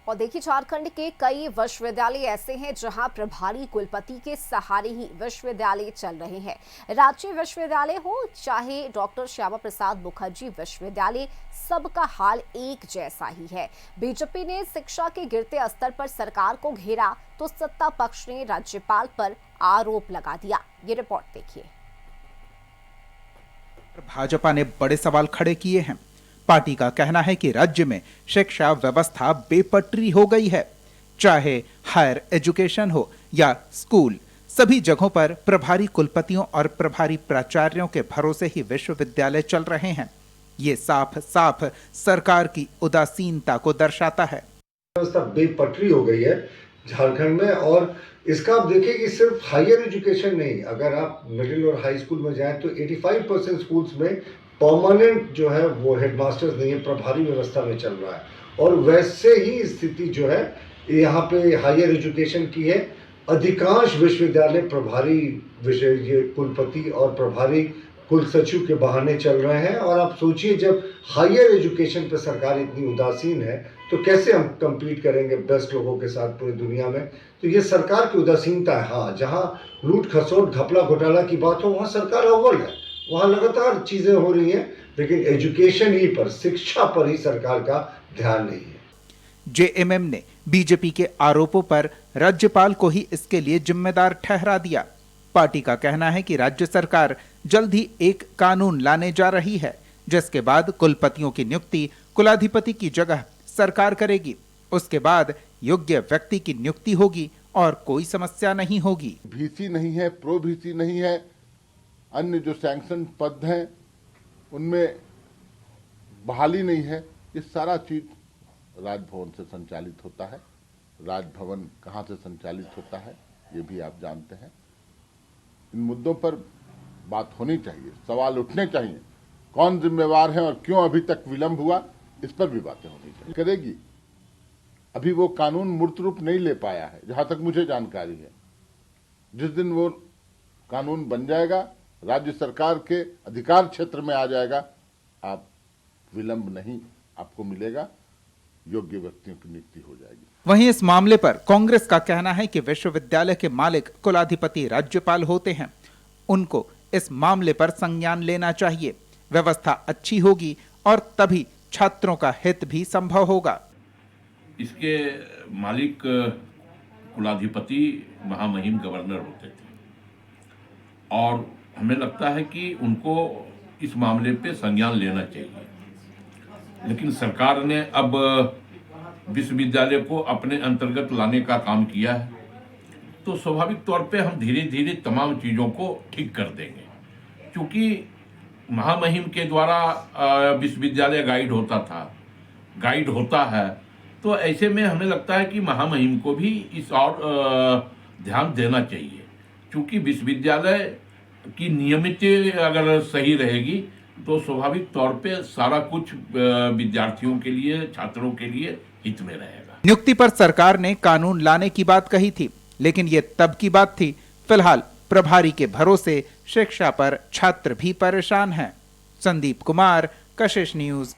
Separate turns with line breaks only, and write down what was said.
और देखिए, झारखंड के कई विश्वविद्यालय ऐसे हैं जहां प्रभारी कुलपति के सहारे ही विश्वविद्यालय चल रहे हैं। राज्य विश्वविद्यालय हो चाहे डॉक्टर श्यामा प्रसाद मुखर्जी विश्वविद्यालय, सबका हाल एक जैसा ही है। बीजेपी ने शिक्षा के गिरते स्तर पर सरकार को घेरा तो सत्ता पक्ष ने राज्यपाल पर आरोप लगा दिया। ये रिपोर्ट देखिए।
भाजपा ने बड़े सवाल खड़े किए हैं। पार्टी का कहना है कि राज्य में शिक्षा व्यवस्था बेपटरी हो गई है। चाहे हायर एजुकेशन हो या स्कूल, सभी जगहों पर प्रभारी कुलपतियों और प्रभारी प्राचार्यों के भरोसे ही विश्वविद्यालय चल रहे हैं। ये साफ साफ सरकार की उदासीनता को दर्शाता है।
व्यवस्था बेपटरी हो गई है झारखंड में, और इसका आप देखिए कि सिर्फ हायर एजुकेशन नहीं, अगर आप मिडिल और हाई स्कूल में जाएं तो 85% स्कूल्स में परमानेंट जो है वो हेडमास्टर्स नहीं है, प्रभारी व्यवस्था में चल रहा है। और वैसे ही स्थिति जो है यहाँ पे हायर एजुकेशन की है। अधिकांश विश्वविद्यालय प्रभारी विषय कुलपति और प्रभारी कुल सचिव के बहाने चल रहे हैं। और आप सोचिए, जब हायर एजुकेशन पे सरकार इतनी उदासीन है तो कैसे हम compete करेंगे बेस्ट लोगों के साथ पूरी दुनिया में। तो ये सरकार की उदासीनता है। हाँ, जहाँ लूट खसोट घपला घोटाला की बात हो वहाँ सरकार अव्वल है, वहाँ लगातार चीजें हो रही हैं, लेकिन एजुकेशन ही पर, शिक्षा पर ही सरकार का ध्यान नहीं है।
जेएमएम ने बीजेपी के आरोपों पर राज्यपाल को ही इसके लिए जिम्मेदार ठहरा दिया। पार्टी का कहना है कि राज्य सरकार जल्द ही एक कानून लाने जा रही है, जिसके बाद कुलपतियों की नियुक्ति कुलाधिपति की जगह सरकार करेगी। उसके बाद योग्य व्यक्ति की नियुक्ति होगी और कोई समस्या नहीं होगी।
वीसी नहीं है, प्रो वीसी नहीं है, अन्य जो सैंक्शन पद हैं उनमें बहाली नहीं है। ये सारा चीज राजभवन से संचालित होता है। राजभवन कहाँ से संचालित होता है ये भी आप जानते हैं। इन मुद्दों पर बात होनी चाहिए, सवाल उठने चाहिए। कौन जिम्मेवार है और क्यों अभी तक विलंब हुआ, इस पर भी बातें होनी चाहिए। करेगी। अभी वो कानून मूर्त रूप नहीं ले पाया है, जहां तक मुझे जानकारी है। जिस दिन वो कानून बन जाएगा, राज्य सरकार के अधिकार क्षेत्र में आ जाएगा, आप विलंब नहीं आपको मिलेगा, योग्य व्यक्तियों की नियुक्ति हो जाएगी।
वहीं इस मामले पर कांग्रेस का कहना है कि विश्वविद्यालय के मालिक कुलाधिपति राज्यपाल होते हैं। उनको इस मामले पर संज्ञान लेना चाहिए। व्यवस्था अच्छी होगी और तभी छात्रों का हित भी संभव होगा।
इसके मालिक कुलाधिपति महामहिम गवर्नर होते थे और हमें लगता है कि उनको इस मामले पे संज्ञान लेना चाहिए। लेकिन सरकार ने अब विश्वविद्यालय को अपने अंतर्गत लाने का काम किया है, तो स्वाभाविक तौर पे हम धीरे धीरे तमाम चीज़ों को ठीक कर देंगे। क्योंकि महामहिम के द्वारा विश्वविद्यालय गाइड होता है, तो ऐसे में हमें लगता है कि महामहिम को भी इस और ध्यान देना चाहिए। क्योंकि विश्वविद्यालय की नियमित अगर सही रहेगी तो स्वाभाविक तौर पे सारा कुछ विद्यार्थियों के लिए, छात्रों के लिए हित में रहेगा।
नियुक्ति पर सरकार ने कानून लाने की बात कही थी, लेकिन ये तब की बात थी। फिलहाल प्रभारी के भरोसे शिक्षा पर छात्र भी परेशान हैं। संदीप कुमार, कशिश न्यूज।